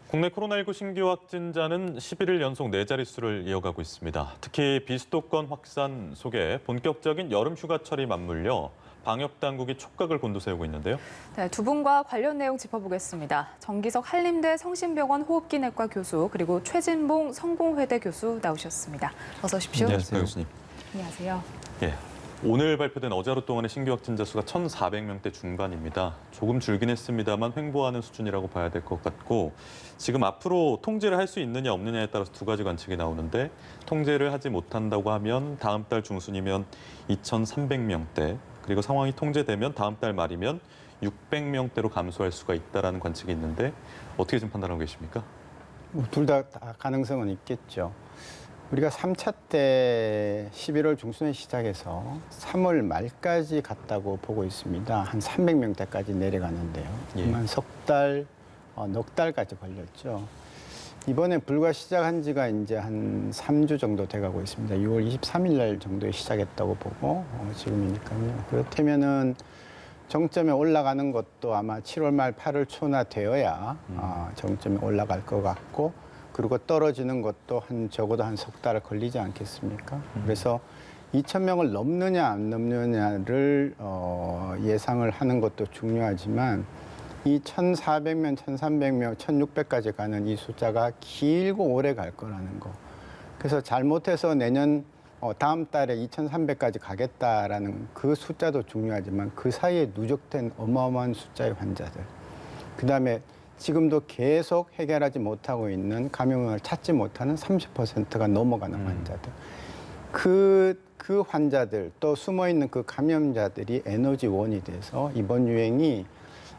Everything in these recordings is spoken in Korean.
국내 코로나19 신규 확진자는 11일 연속 4자릿수를 이어가고 있습니다. 특히 비수도권 확산 속에 본격적인 여름 휴가철이 맞물려 방역당국이 촉각을 곤두세우고 있는데요. 네, 두 분과 관련 내용 짚어보겠습니다. 정기석 한림대 성심병원 호흡기내과 교수 그리고 최진봉 성공회대 교수 나오셨습니다. 어서 오십시오. 안녕하세요, 교수님. 안녕하세요. 예, 오늘 발표된 어제 하루 동안의 신규 확진자 수가 1,400명대 중반입니다. 조금 줄긴 했습니다만 횡보하는 수준이라고 봐야 될 것 같고 지금 앞으로 통제를 할 수 있느냐 없느냐에 따라서 두 가지 관측이 나오는데 통제를 하지 못한다고 하면 다음 달 중순이면 2,300명대 그리고 상황이 통제되면 다음 달 말이면 600명대로 감소할 수가 있다는 관측이 있는데 어떻게 좀 판단하고 계십니까? 둘 다 가능성은 있겠죠. 우리가 3차 때 11월 중순에 시작해서 3월 말까지 갔다고 보고 있습니다. 한 300명대까지 내려가는데요. 그만 넉 달까지 걸렸죠. 이번에 불과 시작한 지가 이제 한 3주 정도 돼가고 있습니다. 6월 23일 날 정도에 시작했다고 보고 지금이니까요. 그렇다면은 정점에 올라가는 것도 아마 7월 말 8월 초나 되어야 정점에 올라갈 것 같고 그리고 떨어지는 것도 적어도 한 석 달 걸리지 않겠습니까? 그래서 2,000명을 넘느냐 안 넘느냐를 예상을 하는 것도 중요하지만 이 1,400명, 1,300명, 1,600까지 가는 이 숫자가 길고 오래 갈 거라는 거. 그래서 잘못해서 내년 다음 달에 2,300까지 가겠다라는 그 숫자도 중요하지만 그 사이에 누적된 어마어마한 숫자의 환자들. 그다음에 지금도 계속 해결하지 못하고 있는 감염을 찾지 못하는 30%가 넘어가는 환자들. 그 환자들 또 숨어있는 그 감염자들이 에너지원이 돼서 이번 유행이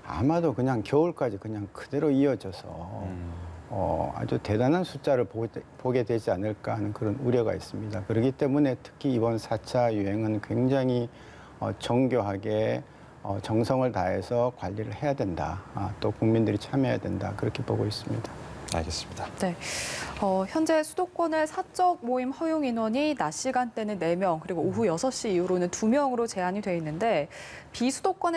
아마도 그냥 겨울까지 그냥 그대로 이어져서 아주 대단한 숫자를 보게 되지 않을까 하는 그런 우려가 있습니다. 그렇기 때문에 특히 이번 4차 유행은 굉장히 정교하게 정성을 다해서 관리를 해야 된다. 또 국민들이 참여해야 된다. 그렇게 보고 있습니다. 알겠습니다. 네, 현재 수도권의 사적 모임 허용 인원이 낮 시간대는 4명, 그리고 오후 6시 이후로는 2명으로 제한이 돼 있는데 비수도권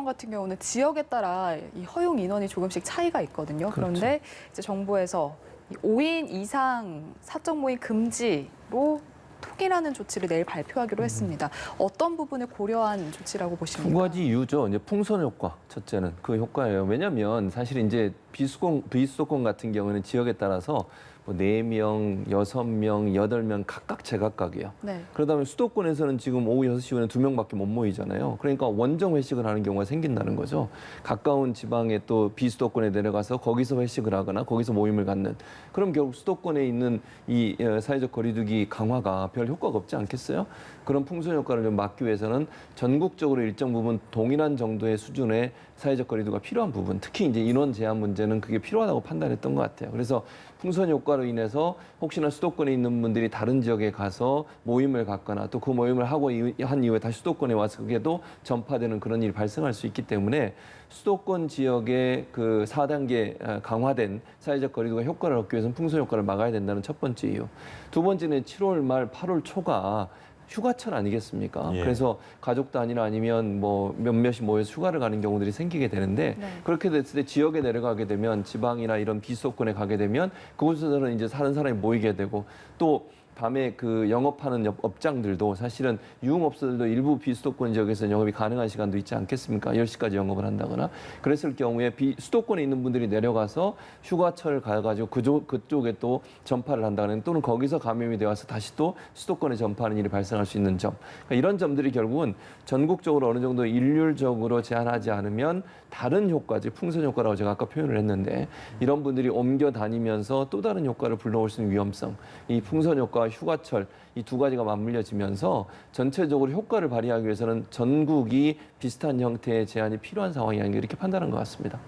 같은 경우는 지역에 따라 이 허용 인원이 조금씩 차이가 있거든요. 그런데 이제 정부에서 5인 이상 사적 모임 금지로 통일하는 조치를 내일 발표하기로 했습니다. 어떤 부분을 고려한 조치라고 보십니까? 두 가지 이유죠. 이제 풍선 효과, 첫째는 그 효과예요. 왜냐하면 사실 이제 비수도권 같은 경우는 지역에 따라서 뭐 4명, 6명, 8명 각각 제각각이에요. 네. 그러다 보면 수도권에서는 지금 오후 6시 이후에는 2명밖에 못 모이잖아요. 그러니까 원정 회식을 하는 경우가 생긴다는 거죠. 가까운 지방에 또 비수도권에 내려가서 거기서 회식을 하거나 거기서 모임을 갖는. 그럼 결국 수도권에 있는 이 사회적 거리두기 강화가 별 효과가 없지 않겠어요? 그런 풍선 효과를 좀 막기 위해서는 전국적으로 일정 부분 동일한 정도의 수준의 사회적 거리두기가 필요한 부분, 특히 이제 인원 제한 문제는 그게 필요하다고 판단했던 것 같아요. 그래서 풍선 효과로 인해서 혹시나 수도권에 있는 분들이 다른 지역에 가서 모임을 갖거나 또 그 모임을 하고 한 이후에 다시 수도권에 와서 그게 또 전파되는 그런 일이 발생할 수 있기 때문에 수도권 지역의 그 4단계 강화된 사회적 거리두기 효과를 얻기 위해서는 풍선 효과를 막아야 된다는 첫 번째 이유. 두 번째는 7월 말 8월 초가 휴가철 아니겠습니까? 예. 그래서 가족 단위나 아니면 뭐 몇몇이 모여서 휴가를 가는 경우들이 생기게 되는데 그렇게 됐을 때 지역에 내려가게 되면 지방이나 이런 비수도권에 가게 되면 그곳에서는 이제 사는 사람이 모이게 되고 또 밤에 그 영업하는 업장들도 사실은 유흥업소들도 일부 비수도권 지역에서 영업이 가능한 시간도 있지 않겠습니까? 10시까지 영업을 한다거나 그랬을 경우에 수도권에 있는 분들이 내려가서 휴가철 가가지고 그쪽에 또 전파를 한다거나 또는 거기서 감염이 되어서 다시 또 수도권에 전파하는 일이 발생할 수 있는 점. 그러니까 이런 점들이 결국은 전국적으로 어느 정도 일률적으로 제한하지 않으면 다른 효과지 풍선 효과라고 제가 아까 표현을 했는데 이런 분들이 옮겨 다니면서 또 다른 효과를 불러올 수 있는 위험성. 이 풍선 효과 휴가철 이 두 가지가 맞물려지면서 전체적으로 효과를 발휘하기 위해서는 전국이 비슷한 형태의 제한이 필요한 상황이 아닌가 이렇게 판단한 것 같습니다.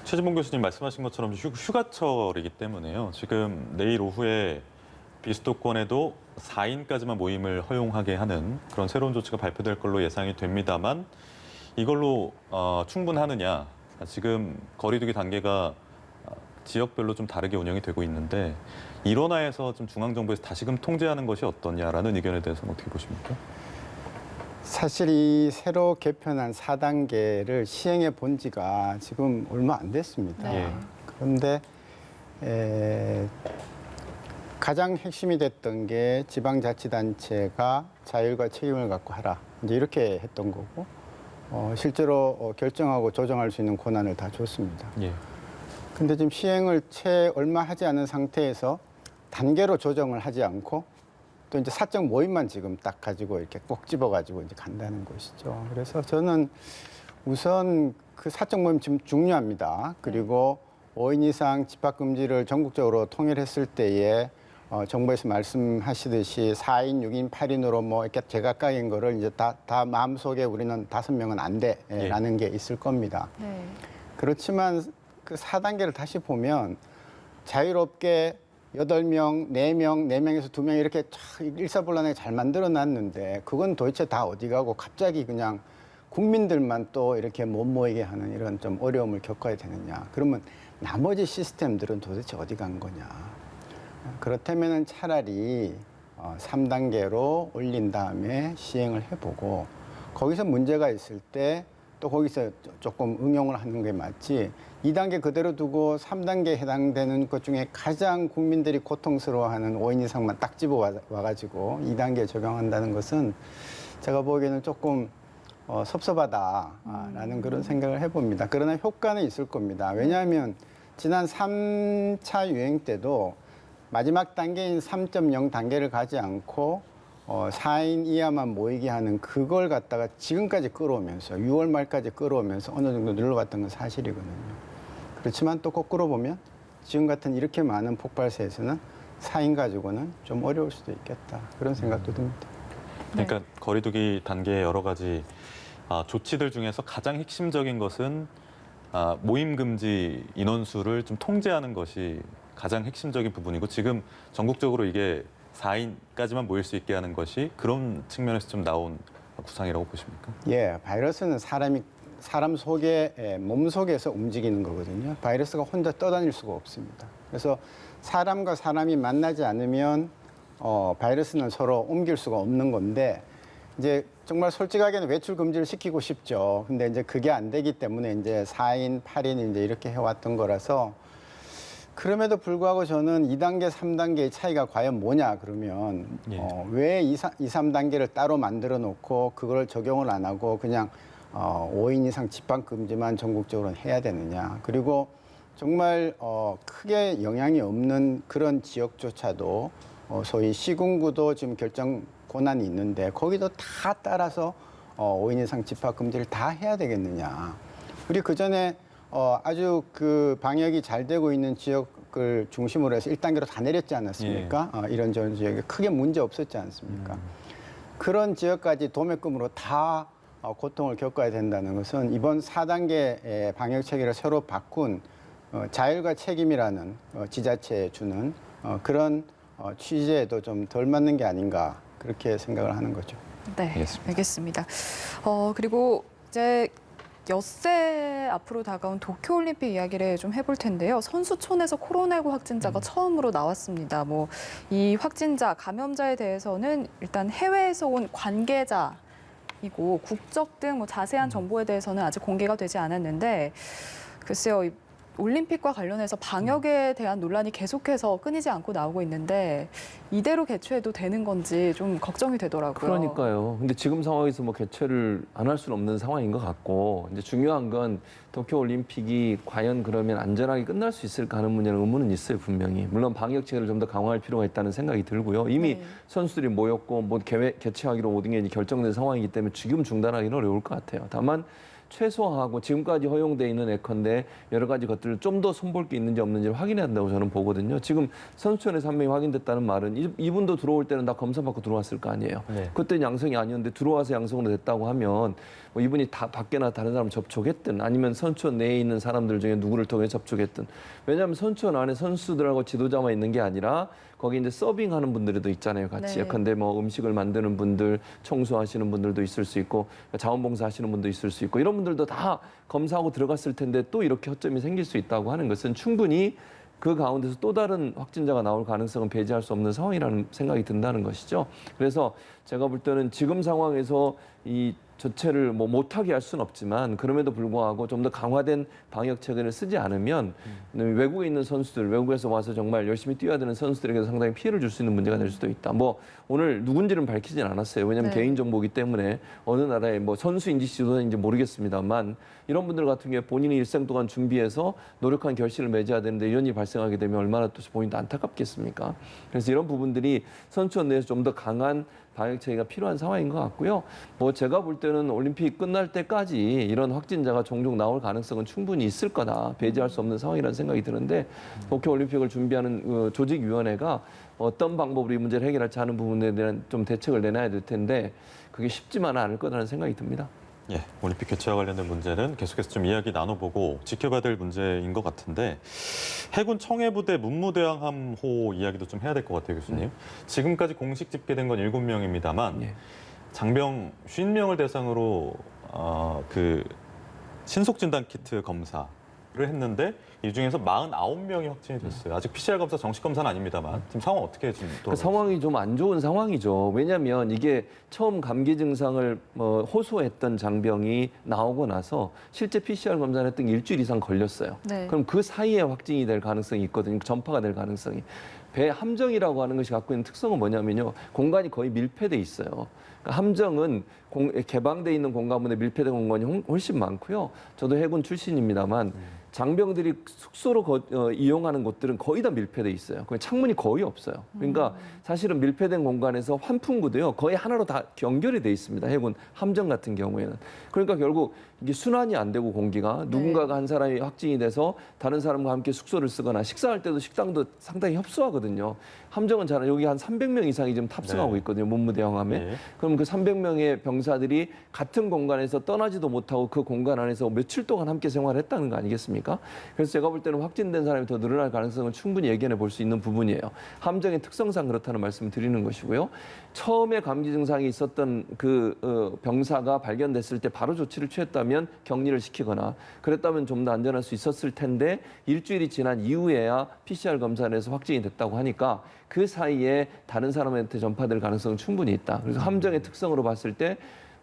최진봉 교수님 말씀하신 것처럼 휴가철이기 때문에요. 지금 내일 오후에 비수도권에도 4인까지만 모임을 허용하게 하는 그런 새로운 조치가 발표될 걸로 예상이 됩니다만 이걸로 충분하느냐. 지금 거리두기 단계가 지역별로 좀 다르게 운영이 되고 있는데 일원화해서 좀 중앙정부에서 다시금 통제하는 것이 어떠냐라는 의견에 대해서는 어떻게 보십니까? 사실 이 새로 개편한 4단계를 시행해 본 지가 지금 얼마 안 됐습니다. 네. 그런데 가장 핵심이 됐던 게 지방자치단체가 자율과 책임을 갖고 하라. 이제 이렇게 했던 거고, 실제로 결정하고 조정할 수 있는 권한을 다 줬습니다. 예. 근데 지금 시행을 채 얼마 하지 않은 상태에서 단계로 조정을 하지 않고 또 이제 사적 모임만 지금 딱 가지고 이렇게 꼭 집어가지고 이제 간다는 것이죠. 그래서 저는 우선 그 사적 모임 지금 중요합니다. 그리고 5인 이상 집합금지를 전국적으로 통일했을 때에 정부에서 말씀하시듯이 4인, 6인, 8인으로 뭐 이렇게 제각각인 거를 이제 다 마음속에 우리는 5명은 안 돼라는 게 있을 겁니다. 네. 그렇지만 그 4단계를 다시 보면 자유롭게 8명, 4명, 4명에서 2명 이렇게 일사불란하게 잘 만들어 놨는데 그건 도대체 다 어디 가고 갑자기 그냥 국민들만 또 이렇게 못 모이게 하는 이런 좀 어려움을 겪어야 되느냐. 그러면 나머지 시스템들은 도대체 어디 간 거냐. 그렇다면 차라리 3단계로 올린 다음에 시행을 해보고 거기서 문제가 있을 때 또 거기서 조금 응용을 하는 게 맞지 2단계 그대로 두고 3단계에 해당되는 것 중에 가장 국민들이 고통스러워하는 5인 이상만 딱 집어와가지고 2단계에 적용한다는 것은 제가 보기에는 조금 섭섭하다라는 그런 생각을 해봅니다. 그러나 효과는 있을 겁니다. 왜냐하면 지난 3차 유행 때도 마지막 단계인 3.0 단계를 가지 않고 4인 이하만 모이게 하는 그걸 갖다가 지금까지 끌어오면서 6월 말까지 끌어오면서 어느 정도 눌러갔던 건 사실이거든요. 그렇지만 또 거꾸로 보면 지금 같은 이렇게 많은 폭발세에서는 4인 가지고는 좀 어려울 수도 있겠다. 그런 생각도 듭니다. 그러니까 거리두기 단계의 여러 가지 조치들 중에서 가장 핵심적인 것은 모임 금지 인원수를 좀 통제하는 것이 가장 핵심적인 부분이고 지금 전국적으로 이게 4인까지만 모일 수 있게 하는 것이 그런 측면에서 좀 나온 구상이라고 보십니까? 예, 바이러스는 사람 속에 몸 속에서 움직이는 거거든요. 바이러스가 혼자 떠다닐 수가 없습니다. 그래서 사람과 사람이 만나지 않으면 바이러스는 서로 옮길 수가 없는 건데 이제 정말 솔직하게는 외출 금지를 시키고 싶죠. 근데 이제 그게 안 되기 때문에 이제 4인, 8인 이제 이렇게 해왔던 거라서 그럼에도 불구하고 저는 2단계, 3단계의 차이가 과연 뭐냐 그러면 왜 2, 3단계를 따로 만들어 놓고 그걸 적용을 안 하고 그냥 5인 이상 집합 금지만 전국적으로 해야 되느냐. 그리고 정말 크게 영향이 없는 그런 지역조차도 소위 시군구도 지금 결정 권한이 있는데 거기도 다 따라서 5인 이상 집합 금지를 다 해야 되겠느냐. 우리 그전에 아주 그 방역이 잘 되고 있는 지역을 중심으로 해서 1단계로 다 내렸지 않았습니까? 이런저런 지역에 크게 문제 없었지 않습니까? 그런 지역까지 도매금으로 다 고통을 겪어야 된다는 것은 이번 4단계 방역 체계를 새로 바꾼 자율과 책임이라는 지자체에 주는 그런 취지에도 좀 덜 맞는 게 아닌가 그렇게 생각을 하는 거죠. 네, 알겠습니다. 알겠습니다. 그리고 이제 엿새 앞으로 다가온 도쿄올림픽 이야기를 좀 해볼 텐데요. 선수촌에서 코로나19 확진자가 처음으로 나왔습니다. 뭐 이 확진자, 감염자에 대해서는 일단 해외에서 온 관계자이고 국적 등 뭐 자세한 정보에 대해서는 아직 공개가 되지 않았는데 글쎄요. 올림픽과 관련해서 방역에 대한 논란이 계속해서 끊이지 않고 나오고 있는데 이대로 개최해도 되는 건지 좀 걱정이 되더라고요. 그러니까요. 근데 지금 상황에서 뭐 개최를 안 할 수는 없는 상황인 것 같고 이제 중요한 건 도쿄 올림픽이 과연 그러면 안전하게 끝날 수 있을까 하는 문제는 의문은 있어요, 분명히. 물론 방역 체계를 좀 더 강화할 필요가 있다는 생각이 들고요. 이미 선수들이 모였고 뭐 개최하기로 모든 게 결정된 상황이기 때문에 지금 중단하기는 어려울 것 같아요. 다만 최소화하고 지금까지 허용돼 있는 예컨대 여러 가지 것들을 좀 더 손볼 게 있는지 없는지를 확인해야 한다고 저는 보거든요. 지금 선수촌에서 한 명이 확인됐다는 말은 이분도 들어올 때는 다 검사받고 들어왔을 거 아니에요. 네. 그때는 양성이 아니었는데 들어와서 양성으로 됐다고 하면 뭐 이분이 다 밖에나 다른 사람 접촉했든 아니면 선수촌 내에 있는 사람들 중에 누구를 통해 접촉했든 왜냐하면 선수촌 안에 선수들하고 지도자만 있는 게 아니라 거기 이제 서빙하는 분들도 있잖아요, 같이. 예컨대 뭐 음식을 만드는 분들, 청소하시는 분들도 있을 수 있고, 자원봉사하시는 분도 있을 수 있고, 이런 분들도 다 검사하고 들어갔을 텐데 또 이렇게 허점이 생길 수 있다고 하는 것은 충분히 그 가운데서 또 다른 확진자가 나올 가능성은 배제할 수 없는 상황이라는 생각이 든다는 것이죠. 그래서 제가 볼 때는 지금 상황에서 이 조치를 뭐 못하게 할 수는 없지만 그럼에도 불구하고 좀 더 강화된 방역 체계를 쓰지 않으면 외국에 있는 선수들, 외국에서 와서 정말 열심히 뛰어야 되는 선수들에게도 상당히 피해를 줄 수 있는 문제가 될 수도 있다. 뭐 오늘 누군지는 밝히진 않았어요. 왜냐하면 네. 개인 정보이기 때문에 어느 나라의 뭐 선수인지 지도자인지 모르겠습니다만 이런 분들 같은 경우에 본인이 일생 동안 준비해서 노력한 결실을 맺어야 되는데 이런 일이 발생하게 되면 얼마나 또 본인도 안타깝겠습니까? 그래서 이런 부분들이 선수원 내에서 좀 더 강한 방역 체계가 필요한 상황인 것 같고요. 뭐 제가 볼 때는 올림픽 끝날 때까지 이런 확진자가 종종 나올 가능성은 충분히 있을 거다. 배제할 수 없는 상황이라는 생각이 드는데 도쿄 올림픽을 준비하는 조직위원회가 어떤 방법으로 이 문제를 해결할지 하는 부분에 대한 좀 대책을 내놔야 될 텐데 그게 쉽지만은 않을 거라는 생각이 듭니다. 예, 올림픽 개최와 관련된 문제는 계속해서 좀 이야기 나눠보고 지켜봐야 될 문제인 것 같은데 해군 청해부대 문무대왕함호 이야기도 좀 해야 될 것 같아요, 교수님. 지금까지 공식 집계된 건 7명입니다만 예. 장병 50명을 대상으로 그 신속진단 키트 검사를 했는데 이 중에서 49명이 확진이 됐어요. 아직 PCR 검사 정식 검사는 아닙니다만 지금 상황 어떻게 지금 그 상황이 좀 안 좋은 상황이죠. 왜냐하면 이게 처음 감기 증상을 호소했던 장병이 나오고 나서 실제 PCR 검사를 했던 게 일주일 이상 걸렸어요. 네. 그럼 그 사이에 확진이 될 가능성이 있거든요. 전파가 될 가능성이. 배 함정이라고 하는 것이 갖고 있는 특성은 뭐냐면요. 공간이 거의 밀폐돼 있어요. 그러니까 함정은 개방돼 있는 공간보다 밀폐된 공간이 훨씬 많고요. 저도 해군 출신입니다만 장병들이 숙소로 이용하는 곳들은 거의 다 밀폐돼 있어요. 창문이 거의 없어요. 그러니까 사실은 밀폐된 공간에서 환풍구도요. 거의 하나로 다 연결이 돼 있습니다. 해군 함정 같은 경우에는. 그러니까 결국 이게 순환이 안 되고 공기가 누군가가 한 사람이 확진이 돼서 다른 사람과 함께 숙소를 쓰거나 식사할 때도 식당도 상당히 협소하거든요. 함정은 잘 여기 한 300명 이상이 지금 탑승하고 있거든요. 문무대왕함에. 네. 그럼 그 300명의 병사들이 같은 공간에서 떠나지도 못하고 그 공간 안에서 며칠 동안 함께 생활했다는 거 아니겠습니까? 그래서 제가 볼 때는 확진된 사람이 더 늘어날 가능성을 충분히 예견해 볼 수 있는 부분이에요. 함정의 특성상 그렇다는 말씀을 드리는 것이고요. 처음에 감기 증상이 있었던 그 병사가 발견됐을 때 바로 조치를 취했다면 격리를 시키거나 그랬다면 좀 더 안전할 수 있었을 텐데 일주일이 지난 이후에야 PCR 검사를 해서 확진이 됐다고 하니까 그 사이에 다른 사람한테 전파될 가능성은 충분히 있다. 그래서 함정의 특성으로 봤을 때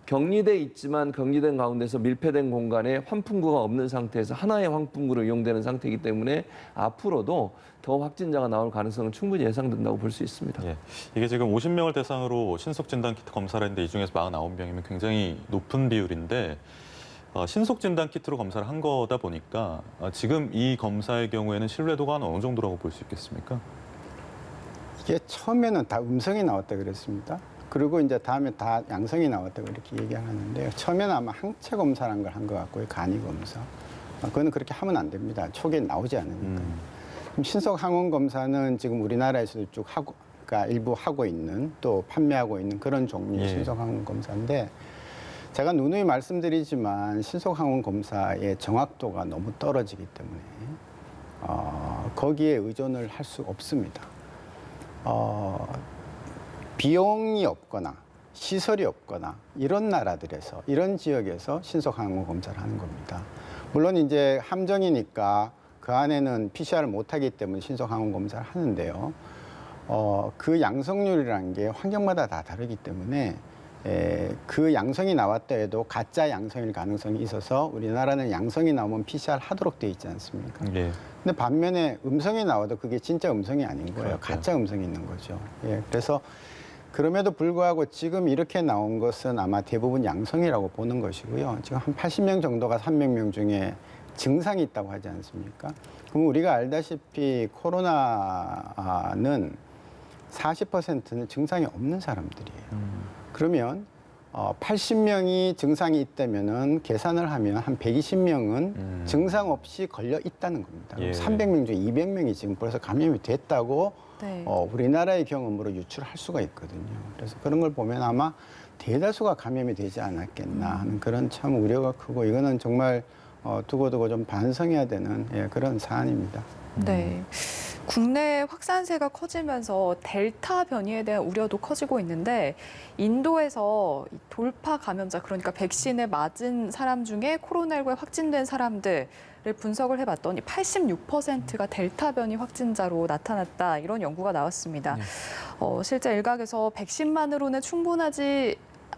격리돼 있지만 격리된 가운데서 밀폐된 공간에 환풍구가 없는 상태에서 하나의 환풍구로 이용되는 상태이기 때문에 앞으로도 더 확진자가 나올 가능성은 충분히 예상된다고 볼 수 있습니다. 예, 이게 지금 50명을 대상으로 신속진단 키트 검사를 했는데 이 중에서 49명이면 굉장히 높은 비율인데 신속 진단 키트로 검사를 한 거다 보니까 지금 이 검사의 경우에는 신뢰도가 어느 정도라고 볼 수 있겠습니까? 이게 처음에는 다 음성이 나왔다 그랬습니다. 그리고 이제 다음에 다 양성이 나왔다고 이렇게 얘기하는데요. 처음에는 아마 항체 검사라는 걸 한 것 같고요. 간이 검사. 그거는 그렇게 하면 안 됩니다. 초기에 나오지 않으니까. 그럼 신속 항원 검사는 지금 우리나라에서도 쭉 하고, 그러니까 일부 하고 있는 또 판매하고 있는 그런 종류의 신속 항원 검사인데 제가 누누이 말씀드리지만 신속 항원 검사의 정확도가 너무 떨어지기 때문에 거기에 의존을 할 수 없습니다. 비용이 없거나 시설이 없거나 이런 나라들에서 이런 지역에서 신속 항원 검사를 하는 겁니다. 물론 이제 함정이니까 그 안에는 PCR을 못하기 때문에 신속 항원 검사를 하는데요. 그 양성률이라는 게 환경마다 다 다르기 때문에 그 양성이 나왔다 해도 가짜 양성일 가능성이 있어서 우리나라는 양성이 나오면 PCR 하도록 돼 있지 않습니까? 예. 근데 반면에 음성이 나와도 그게 진짜 음성이 아닌 거예요. 그렇죠. 가짜 음성이 있는 거죠. 예, 그래서 그럼에도 불구하고 지금 이렇게 나온 것은 아마 대부분 양성이라고 보는 것이고요. 지금 한 80명 정도가 300명 중에 증상이 있다고 하지 않습니까? 그럼 우리가 알다시피 코로나는 40%는 증상이 없는 사람들이에요. 그러면 80명이 증상이 있다면은 계산을 하면 한 120명은 증상 없이 걸려 있다는 겁니다. 예. 300명 중에 200명이 지금 벌써 감염이 됐다고 네. 우리나라의 경험으로 유출할 수가 있거든요. 그래서 그런 걸 보면 아마 대다수가 감염이 되지 않았겠나 하는 그런 참 우려가 크고 이거는 정말 두고두고 좀 반성해야 되는 그런 사안입니다. 네. 국내 확산세가 커지면서 델타 변이에 대한 우려도 커지고 있는데 인도에서 돌파 감염자, 그러니까 백신을 맞은 사람 중에 코로나19에 확진된 사람들 분석을 해봤더니 86%가 델타 변이 확진자로 나타났다 이런 연구가 나왔습니다. 실제 일각에서 백신만으로는 충분하지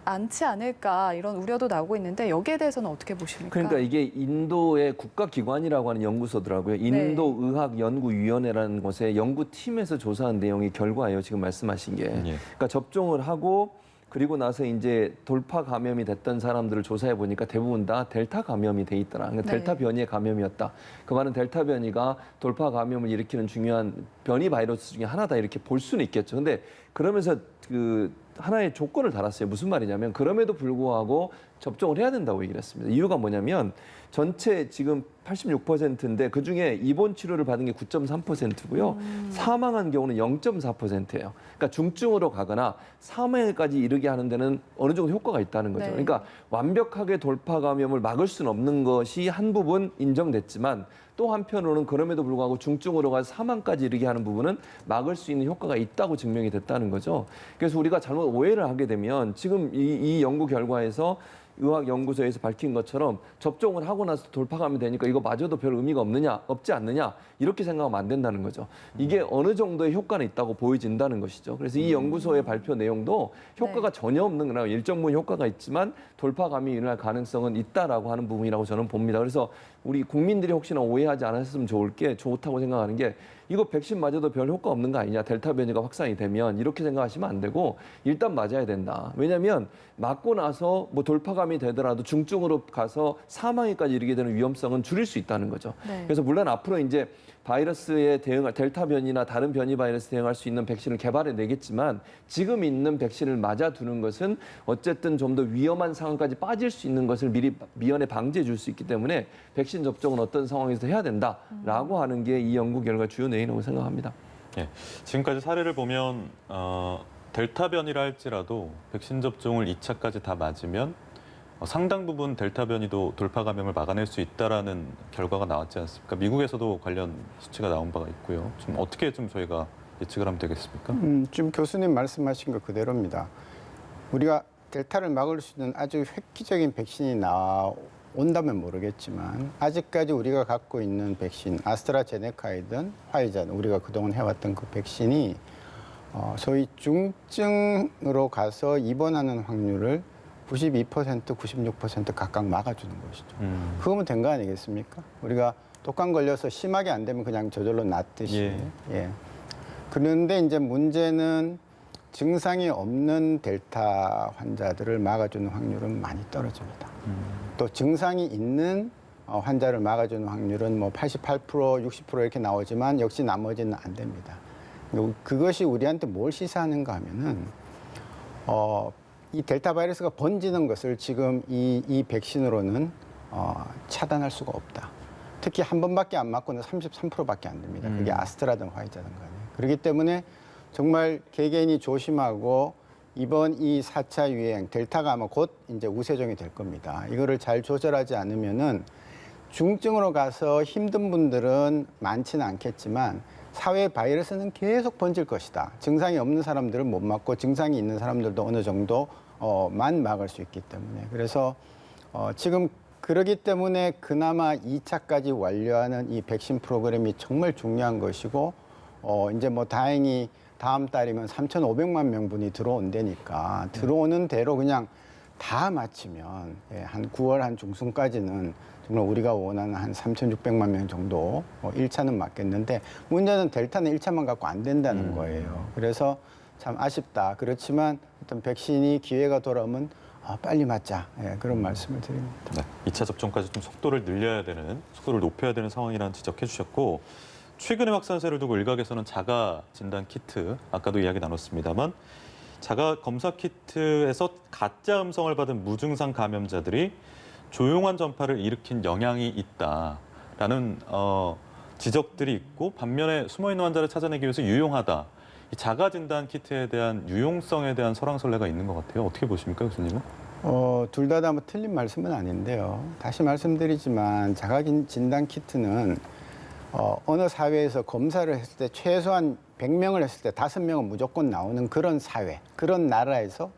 않지 않을까 이런 우려도 나오고 있는데 여기에 대해서는 어떻게 보십니까? 그러니까 이게 인도의 국가기관이라고 하는 연구소더라고요. 인도의학연구위원회라는 곳의 연구팀에서 조사한 내용이 결과예요. 지금 말씀하신 게. 그러니까 접종을 하고 그리고 나서 이제 돌파 감염이 됐던 사람들을 조사해 보니까 대부분 다 델타 감염이 돼 있더라. 그러니까 델타 변이의 감염이었다. 그 말은 델타 변이가 돌파 감염을 일으키는 중요한 변이 바이러스 중에 하나다 이렇게 볼 수는 있겠죠. 근데 그러면서 그 하나의 조건을 달았어요. 무슨 말이냐면 그럼에도 불구하고 접종을 해야 된다고 얘기를 했습니다. 이유가 뭐냐면 전체 지금 86%인데 그중에 입원 치료를 받은 게 9.3%고요. 사망한 경우는 0.4%예요. 그러니까 중증으로 가거나 사망에까지 이르게 하는 데는 어느 정도 효과가 있다는 거죠. 그러니까 완벽하게 돌파 감염을 막을 수는 없는 것이 한 부분 인정됐지만 또 한편으로는 그럼에도 불구하고 중증으로 가서 사망까지 이르게 하는 부분은 막을 수 있는 효과가 있다고 증명이 됐다는 거죠. 그래서 우리가 잘못 오해를 하게 되면 지금 이 연구 결과에서 의학연구소에서 밝힌 것처럼 접종을 하고 나서 돌파감이 되니까 이거 마저도 별 의미가 없지 않느냐 이렇게 생각하면 안 된다는 거죠. 이게 어느 정도의 효과는 있다고 보여진다는 것이죠. 그래서 이 연구소의 발표 내용도 효과가 전혀 없는 거나 일정 부분 효과가 있지만 돌파감이 일어날 가능성은 있다라고 하는 부분이라고 저는 봅니다. 그래서 우리 국민들이 혹시나 오해하지 않았으면 좋다고 생각하는 게 이거 백신 맞아도 별 효과 없는 거 아니냐. 델타 변이가 확산이 되면 이렇게 생각하시면 안 되고 일단 맞아야 된다. 왜냐하면 맞고 나서 뭐 돌파감이 되더라도 중증으로 가서 사망에까지 이르게 되는 위험성은 줄일 수 있다는 거죠. 그래서 물론 앞으로 이제 바이러스에 대응할 델타 변이나 다른 변이 바이러스에 대응할 수 있는 백신을 개발해 내겠지만 지금 있는 백신을 맞아두는 것은 어쨌든 좀 더 위험한 상황까지 빠질 수 있는 것을 미연에 방지해 줄 수 있기 때문에 백신 접종은 어떤 상황에서 해야 된다라고 하는 게 이 연구 결과 주요 내용이라고 생각합니다. 예, 지금까지 사례를 보면 델타 변이라 할지라도 백신 접종을 2차까지 다 맞으면 상당 부분 델타 변이도 돌파 감염을 막아낼 수 있다라는 결과가 나왔지 않습니까? 미국에서도 관련 수치가 나온 바가 있고요. 좀 어떻게 좀 저희가 예측을 하면 되겠습니까? 지금 교수님 말씀하신 거 그대로입니다. 우리가 델타를 막을 수 있는 아주 획기적인 백신이 나온다면 모르겠지만 아직까지 우리가 갖고 있는 백신 아스트라제네카이든 화이자든 우리가 그동안 해왔던 그 백신이 소위 중증으로 가서 입원하는 확률을 92%, 96% 각각 막아주는 것이죠. 그거면 된 거 아니겠습니까? 우리가 독감 걸려서 심하게 안 되면 그냥 저절로 낫듯이. 예. 그런데 이제 문제는 증상이 없는 델타 환자들을 막아주는 확률은 많이 떨어집니다. 또 증상이 있는 환자를 막아주는 확률은 뭐 88%, 60% 이렇게 나오지만 역시 나머지는 안 됩니다. 그것이 우리한테 뭘 시사하는가 하면은 이 델타 바이러스가 번지는 것을 지금 이 백신으로는 차단할 수가 없다. 특히 한 번밖에 안 맞고는 33%밖에 안 됩니다. 그게 아스트라든 화이자든 간에. 그렇기 때문에 정말 개개인이 조심하고 이번 이 4차 유행 델타가 아마 곧 이제 우세종이 될 겁니다. 이거를 잘 조절하지 않으면은 중증으로 가서 힘든 분들은 많지는 않겠지만 사회 바이러스는 계속 번질 것이다. 증상이 없는 사람들은 못 맞고 증상이 있는 사람들도 어느 정도만 막을 수 있기 때문에. 그래서 지금 그러기 때문에 그나마 2차까지 완료하는 이 백신 프로그램이 정말 중요한 것이고 이제 뭐 다행히 다음 달이면 3,500만 명분이 들어온다니까 들어오는 대로 그냥 다 마치면 한 9월 한 중순까지는 정말 우리가 원하는 한 3,600만 명 정도 1차는 맞겠는데 문제는 델타는 1차만 갖고 안 된다는 거예요. 그래서 참 아쉽다. 그렇지만 어떤 백신이 기회가 돌아오면 빨리 맞자. 그런 말씀을 드립니다. 네, 2차 접종까지 좀 속도를 높여야 되는 상황이라는 지적해 주셨고 최근의 확산세를 두고 일각에서는 자가 진단 키트, 아까도 이야기 나눴습니다만 자가 검사 키트에서 가짜 음성을 받은 무증상 감염자들이 조용한 전파를 일으킨 영향이 있다라는 지적들이 있고 반면에 숨어있는 환자를 찾아내기 위해서 유용하다. 이 자가 진단 키트에 대한 유용성에 대한 설왕설래가 있는 것 같아요. 어떻게 보십니까, 교수님은? 둘 다 뭐 틀린 말씀은 아닌데요. 다시 말씀드리지만 자가 진단 키트는 어느 사회에서 검사를 했을 때 최소한 100명을 했을 때 5명은 무조건 나오는 그런 사회, 그런 나라에서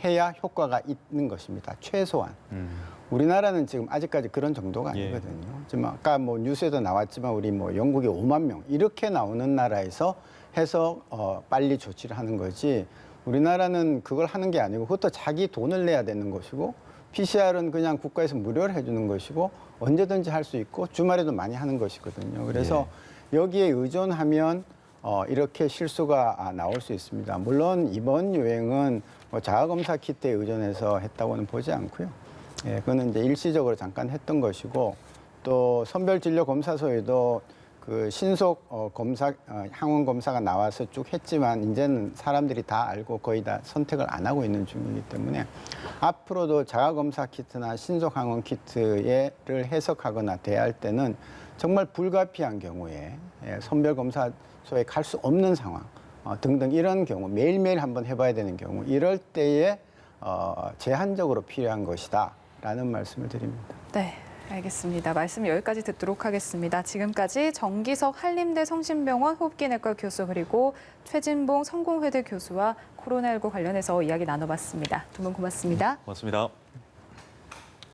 해야 효과가 있는 것입니다. 최소한. 우리나라는 지금 아직까지 그런 정도가 예. 아니거든요. 지금 아까 뭐 뉴스에도 나왔지만 우리 뭐 영국이 5만 명 이렇게 나오는 나라에서 해서 빨리 조치를 하는 거지. 우리나라는 그걸 하는 게 아니고 그것도 자기 돈을 내야 되는 것이고 PCR은 그냥 국가에서 무료로 해주는 것이고 언제든지 할 수 있고 주말에도 많이 하는 것이거든요. 그래서 여기에 의존하면 이렇게 실수가 나올 수 있습니다. 물론 이번 유행은 뭐 자가검사 키트에 의존해서 했다고는 보지 않고요. 예, 그거는 이제 일시적으로 잠깐 했던 것이고 또 선별진료검사소에도 그 신속 검사, 항원 검사가 나와서 쭉 했지만 이제는 사람들이 다 알고 거의 다 선택을 안 하고 있는 중이기 때문에 앞으로도 자가검사 키트나 신속 항원 키트를 해석하거나 대할 때는 정말 불가피한 경우에 선별검사소에 갈 수 없는 상황 등등 이런 경우 매일매일 한번 해봐야 되는 경우 이럴 때에 제한적으로 필요한 것이다라는 말씀을 드립니다. 네. 알겠습니다. 말씀 여기까지 듣도록 하겠습니다. 지금까지 정기석 한림대 성심병원 호흡기내과 교수 그리고 최진봉 성공회대 교수와 코로나19 관련해서 이야기 나눠봤습니다. 두 분 고맙습니다. 고맙습니다.